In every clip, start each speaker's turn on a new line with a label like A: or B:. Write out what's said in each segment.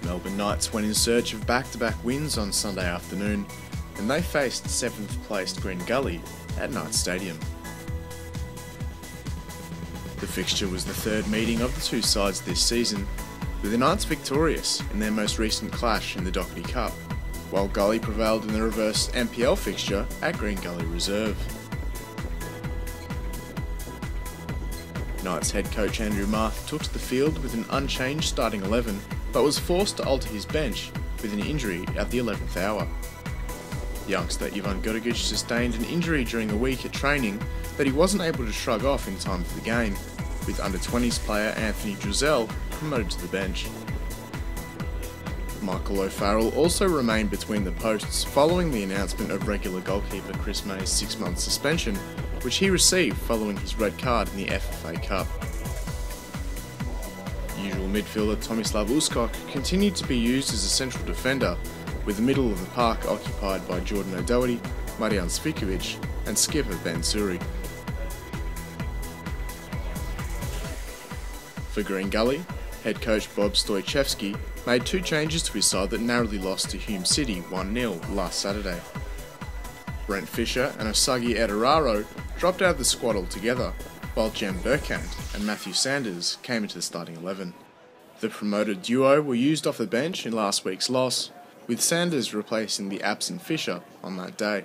A: Melbourne Knights went in search of back-to-back wins on Sunday afternoon, and they faced 7th placed Green Gully at Knights Stadium. The fixture was the third meeting of the two sides this season, with the Knights victorious in their most recent clash in the Dockerty Cup, while Gully prevailed in the reverse NPL fixture at Green Gully Reserve. Knights head coach Andrew Marth took to the field with an unchanged starting 11, but was forced to alter his bench with an injury at the 11th hour. Youngster Ivan Gurgic sustained an injury during a week at training that he wasn't able to shrug off in time for the game, with under-20s player Anthony Drizel promoted to the bench. Michael O'Farrell also remained between the posts following the announcement of regular goalkeeper Chris May's 6-month suspension, which he received following his red card in the FFA Cup. Usual midfielder Tomislav Uskok continued to be used as a central defender, with the middle of the park occupied by Jordan O'Doherty, Marian Cvikovic and skipper Ben Suri. For Green Gully, head coach Bob Stoichevski made two changes to his side that narrowly lost to Hume City 1-0 last Saturday. Brent Fisher and Osagi Edararo dropped out of the squad altogether, while Jem Burkant and Matthew Sanders came into the starting 11. The promoted duo were used off the bench in last week's loss, with Sanders replacing the absent Fisher on that day.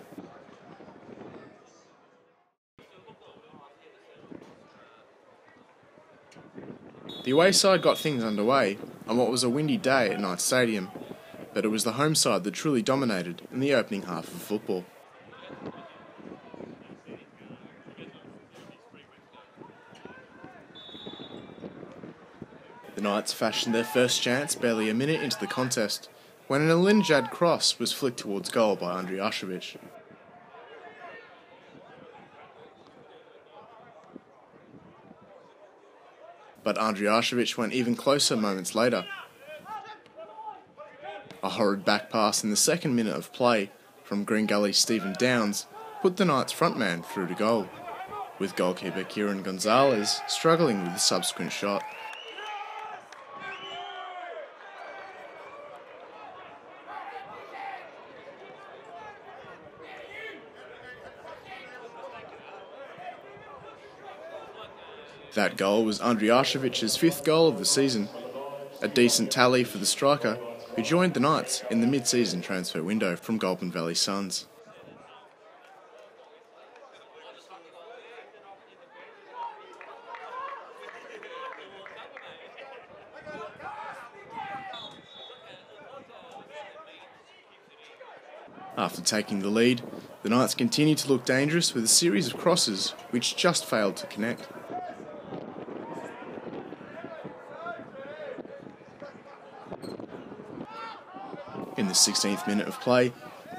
A: The away side got things underway on what was a windy day at Knights Stadium, but it was the home side that truly dominated in the opening half of football. The Knights fashioned their first chance barely a minute into the contest, when an Alinjad cross was flicked towards goal by Andrijašević. But Andrijašević went even closer moments later. A horrid back pass in the second minute of play from Green Gully's Stephen Downs put the Knights frontman through to goal, with goalkeeper Kieran Gonzalez struggling with the subsequent shot. That goal was Andrijašević's 5th goal of the season, a decent tally for the striker who joined the Knights in the mid-season transfer window from Goulburn Valley Suns. After taking the lead, the Knights continued to look dangerous with a series of crosses which just failed to connect. In the 16th minute of play,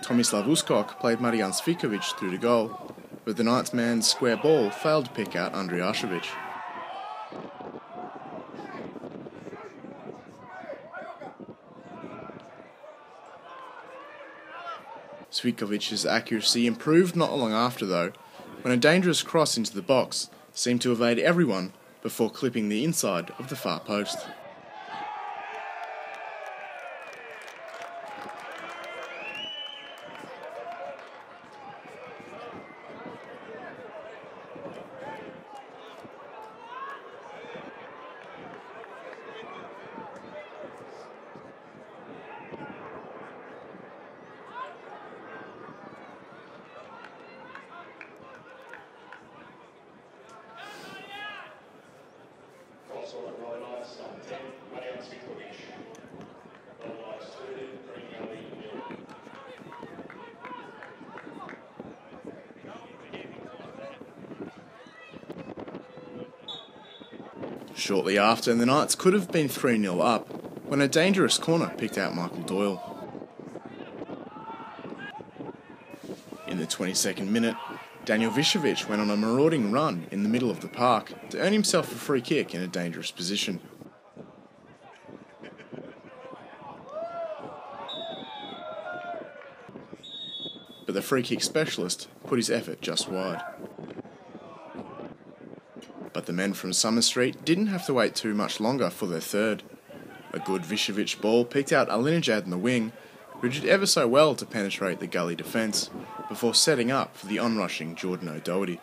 A: Tomislav Uskok played Marian Cvikovic through to goal, but the Knights man's square ball failed to pick out Andrijašević. Cvikovic's accuracy improved not long after though, when a dangerous cross into the box seemed to evade everyone before clipping the inside of the far post. Shortly after, the Knights could have been 3-0 up when a dangerous corner picked out Michael Doyle. In the 22nd minute, Daniel Višević went on a marauding run in the middle of the park to earn himself a free kick in a dangerous position. But the free kick specialist put his effort just wide. But the men from Summer Street didn't have to wait too much longer for their third. A good Višević ball picked out Alinejad in the wing, who did ever so well to penetrate the gully defence before setting up for the onrushing Jordan O'Doherty.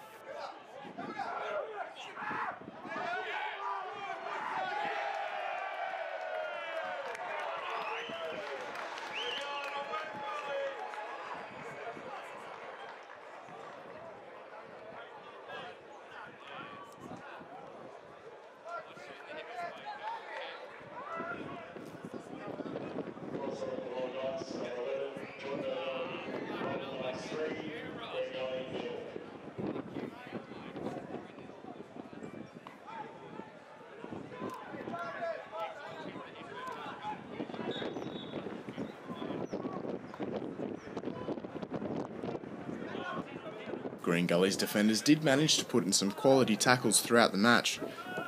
A: Green Gully's defenders did manage to put in some quality tackles throughout the match,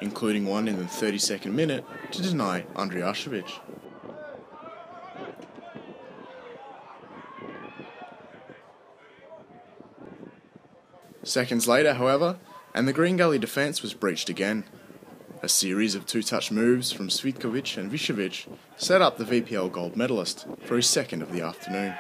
A: including one in the 32nd minute to deny Andrijašević. Seconds later, however, and the Green Gully defence was breached again. A series of two-touch moves from Cvitković and Višević set up the VPL gold medalist for his second of the afternoon.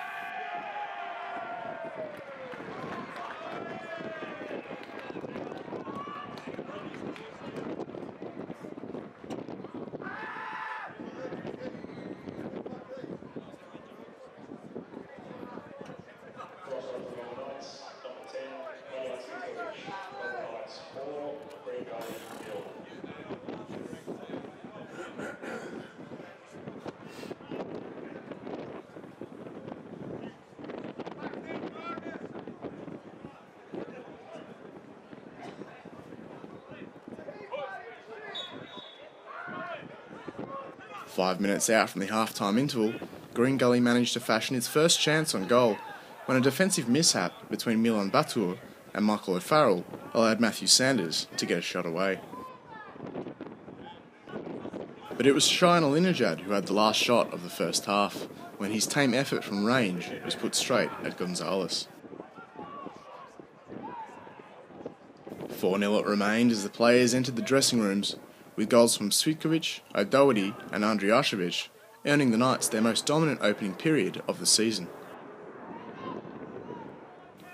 A: Five minutes out from the half-time interval, Green Gully managed to fashion its first chance on goal when a defensive mishap between Milan Batur and Michael O'Farrell allowed Matthew Sanders to get a shot away. But it was Shine Alinejad who had the last shot of the first half, when his tame effort from range was put straight at Gonzalez. 4-0 it remained as the players entered the dressing rooms, with goals from Cvitković, O'Doherty and Andrijašević earning the Knights their most dominant opening period of the season.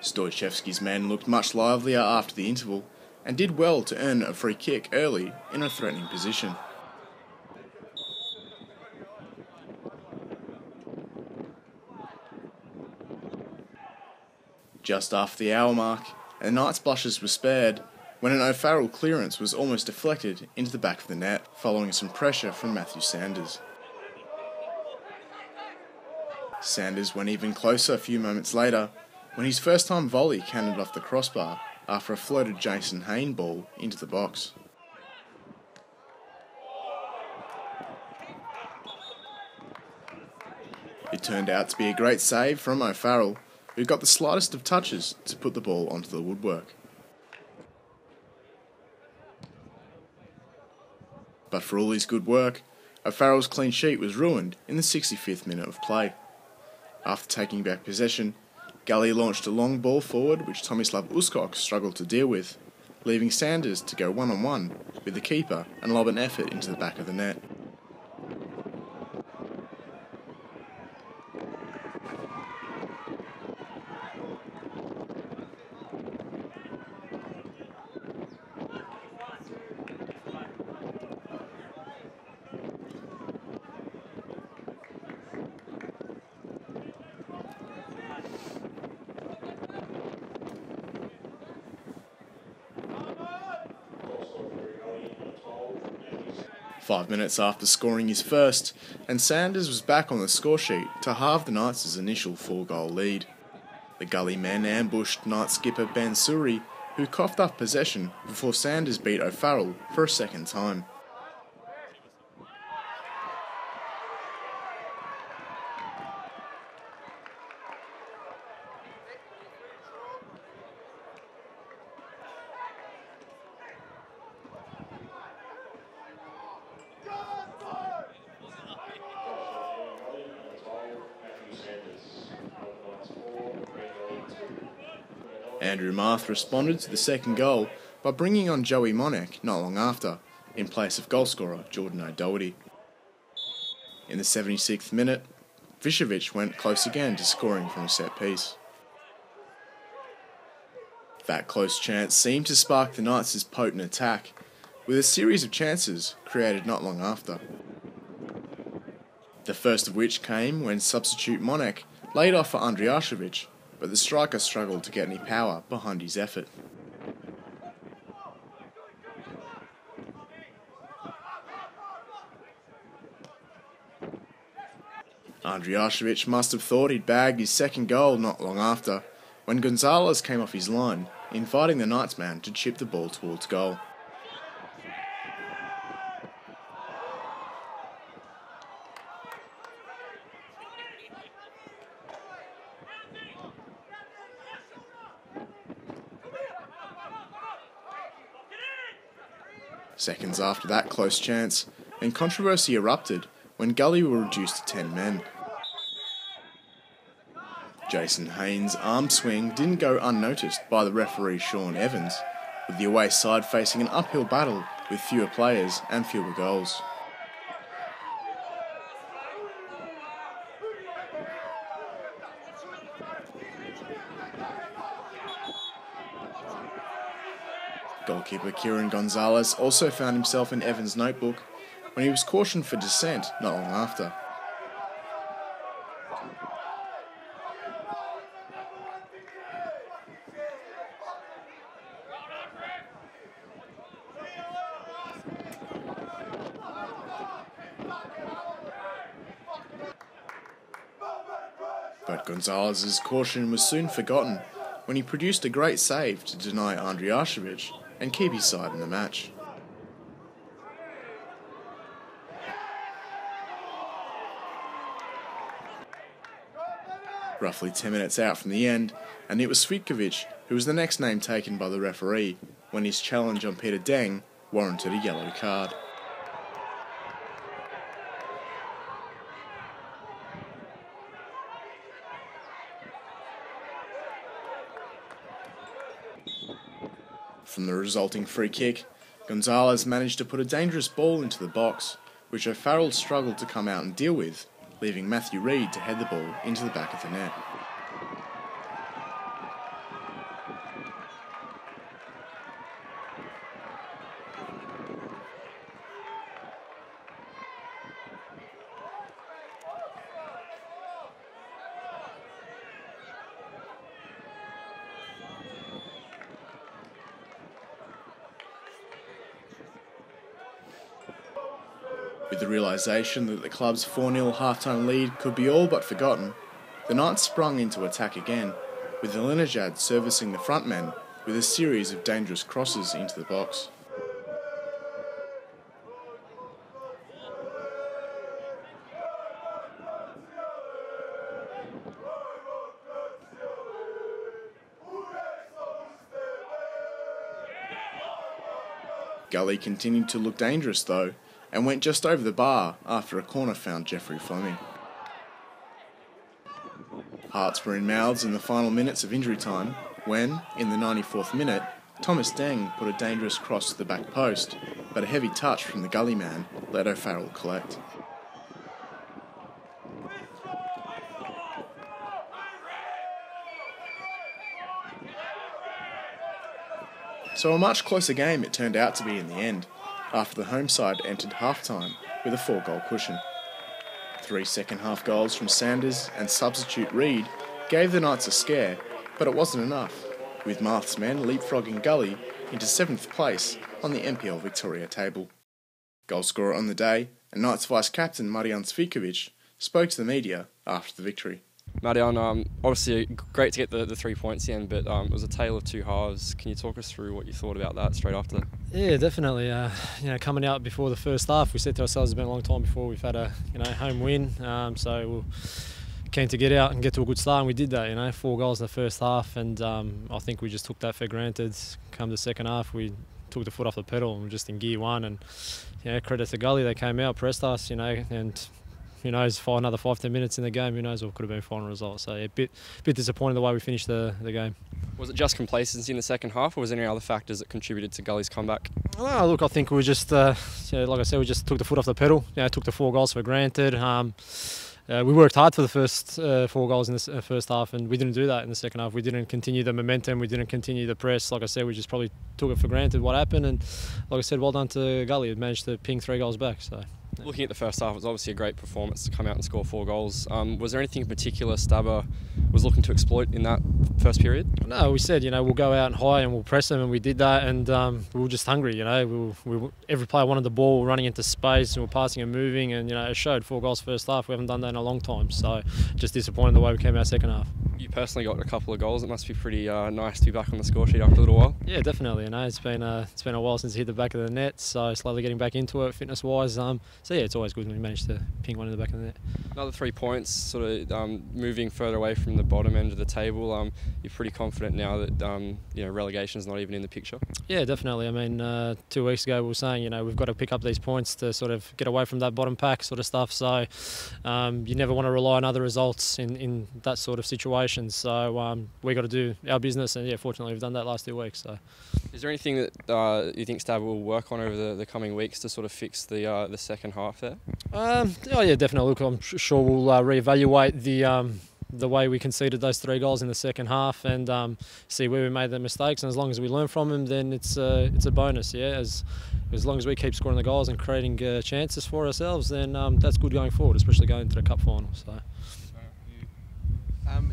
A: Stojcevski's men looked much livelier after the interval and did well to earn a free kick early in a threatening position. Just after the hour mark, and the Knights' blushes were spared when an O'Farrell clearance was almost deflected into the back of the net following some pressure from Matthew Sanders. Sanders went even closer a few moments later when his first-time volley cannoned off the crossbar after a floated Jason Hayne ball into the box. It turned out to be a great save from O'Farrell, who got the slightest of touches to put the ball onto the woodwork. But for all his good work, O'Farrell's clean sheet was ruined in the 65th minute of play. After taking back possession, Gully launched a long ball forward which Tomislav Uskok struggled to deal with, leaving Sanders to go one-on-one with the keeper and lob an effort into the back of the net. Five minutes after scoring his first, and Sanders was back on the scoresheet to halve the Knights' initial 4-goal lead. The Gully men ambushed Knights skipper Ben Suri, who coughed up possession before Sanders beat O'Farrell for a second time. Andrew Marth responded to the second goal by bringing on Joey Monek not long after, in place of goalscorer Jordan O'Doherty. In the 76th minute, Vishovic went close again to scoring from a set piece. That close chance seemed to spark the Knights' potent attack, with a series of chances created not long after. The first of which came when substitute Monek laid off for Andrijašević, but the striker struggled to get any power behind his effort. Andrijašević must have thought he'd bagged his second goal not long after, when Gonzalez came off his line, inviting the Knights man to chip the ball towards goal. Seconds after that close chance, and controversy erupted when Gully were reduced to 10 men. Jason Haynes' arm swing didn't go unnoticed by the referee Sean Evans, with the away side facing an uphill battle with fewer players and fewer goals. Goalkeeper Kieran Gonzalez also found himself in Evans' notebook when he was cautioned for dissent not long after. But Gonzalez's caution was soon forgotten when he produced a great save to deny Andrijašević and keep his side in the match. Roughly 10 minutes out from the end, and it was Cvitkovic who was the next name taken by the referee when his challenge on Peter Deng warranted a yellow card. From the resulting free kick, Gonzalez managed to put a dangerous ball into the box, which O'Farrell struggled to come out and deal with, leaving Matthew Reid to head the ball into the back of the net. With the realisation that the club's 4-0 half-time lead could be all but forgotten, the Knights sprung into attack again, with Alinejad servicing the front men with a series of dangerous crosses into the box. Gully continued to look dangerous though, and went just over the bar after a corner found Jeffrey Fleming. Hearts were in mouths in the final minutes of injury time when, in the 94th minute, Thomas Deng put a dangerous cross to the back post, but a heavy touch from the Gully man let O'Farrell collect. So a much closer game it turned out to be in the end, after the home side entered half-time with a 4-goal cushion. 3 second-half goals from Sanders and substitute Reid gave the Knights a scare, but it wasn't enough, with Marth's men leapfrogging Gully into 7th place on the NPL Victoria table. Goalscorer on the day and Knights vice-captain Marijan Cvitkovic spoke to the media after the victory.
B: Marijan, obviously great to get the 3 points in, but it was a tale of two halves. Can you talk us through what you thought about that straight after?
C: Yeah, definitely. Coming out before the first half, we said to ourselves it's been a long time before we've had a home win. So we're keen to get out and get to a good start, and we did that. 4 goals in the first half, and I think we just took that for granted. Come the second half, we took the foot off the pedal and we're just in gear one. And credit to Gully, they came out, pressed us, and who knows, another 5-10 minutes in the game, who knows what could have been a final result. So yeah, a bit disappointed the way we finished the game.
B: Was it just complacency in the second half, or was there any other factors that contributed to Gully's comeback?
C: Oh, look, I think we just, like I said, we just took the foot off the pedal. Took the 4 goals for granted. We worked hard for the first 4 goals in the first half, and we didn't do that in the second half. We didn't continue the momentum. We didn't continue the press. Like I said, we just probably took it for granted what happened. And like I said, well done to Gully. He managed to ping 3 goals back. So.
B: Looking at the first half, it was obviously a great performance to come out and score 4 goals. Was there anything in particular Stabber was looking to exploit in that first period?
C: No, we said, we'll go out and high and we'll press them, and we did that, and we were just hungry, every player wanted the ball, running into space, and we were passing and moving, and, it showed 4 goals first half. We haven't done that in a long time, so just disappointed the way we came out second half.
B: You personally got a couple of goals. It must be pretty nice to be back on the score sheet after a little while.
C: Yeah, definitely. It's been a while since I hit the back of the net, so slowly getting back into it fitness-wise. So yeah, it's always good when you manage to ping one in the back of the net.
B: Another 3 points, sort of moving further away from the bottom end of the table. You're pretty confident now that relegation is not even in the picture. Yeah, definitely.
C: 2 weeks ago we were saying we've got to pick up these points to sort of get away from that bottom pack sort of stuff. So you never want to rely on other results in that sort of situation. So we got to do our business, and yeah, fortunately we've done that last 2 weeks. So,
B: is there anything that you think Stabber will work on over the coming weeks to sort of fix the second half there?
C: Yeah, definitely. Look, I'm sure we'll reevaluate the way we conceded those 3 goals in the second half, and see where we made the mistakes. And as long as we learn from them, then it's a bonus. Yeah, as long as we keep scoring the goals and creating chances for ourselves, then that's good going forward, especially going into the cup final. So.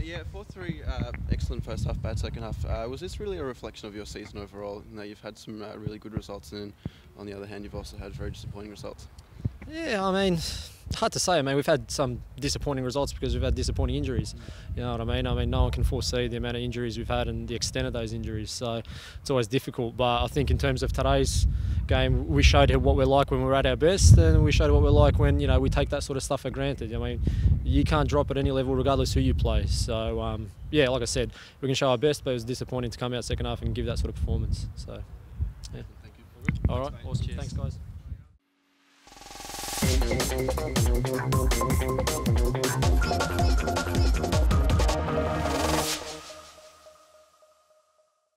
D: Yeah, 4-3, excellent first half, bad second half. Was this really a reflection of your season overall? You've had some really good results, and on the other hand, you've also had very disappointing results.
C: Yeah, hard to say. We've had some disappointing results because we've had disappointing injuries. You know what I mean? No one can foresee the amount of injuries we've had and the extent of those injuries. So it's always difficult. But I think in terms of today's game, we showed what we're like when we're at our best, and we showed what we're like when we take that sort of stuff for granted. You can't drop at any level regardless who you play. So yeah, like I said, we can show our best, but it was disappointing to come out second half and give that sort of performance. So yeah.
D: Thank you.
C: All right, awesome.
B: Cheers.
C: Thanks, guys.